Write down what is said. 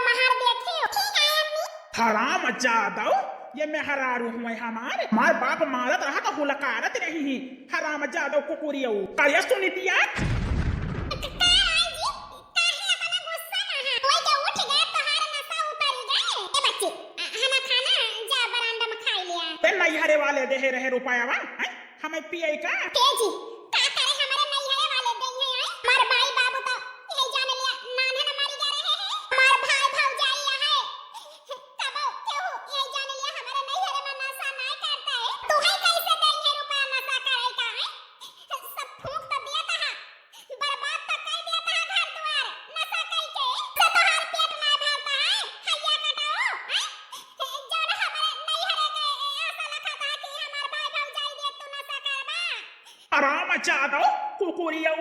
महार देखे हो ठीक है अम्मी। हराम जादव, ये मैं हरारू हूँ हमारे मार बाप मारत रहा तो हुलकारत रही ही। हराम जादव कुकुरियो काया सुनितिया नहीं हरे वाले देहे रहे रुपया वा हमें पिए का तेजी का करे हमारे नहीं हरे वाले दे हैं मार भाई बाबू तो यही जान लिया नाना न मारी जा रहे हैं मार भाई भौजाई है तब क्यों यही जान लिया हमारे नहीं हरे में नशा नहीं करता है तू ही कैसे देंगे रुपया नशा करे का है सब फूंक तो दिया था बर्बाद तो कर दिया था घर द्वार नशा करके से तो हर पेट ना भरता है हैया कटाओ है जो ना हमारे नहीं हरे के ऐसा लखा था कि हमार भाई भौजाई दे तू नशा करबा हराम जादव कुकुरियो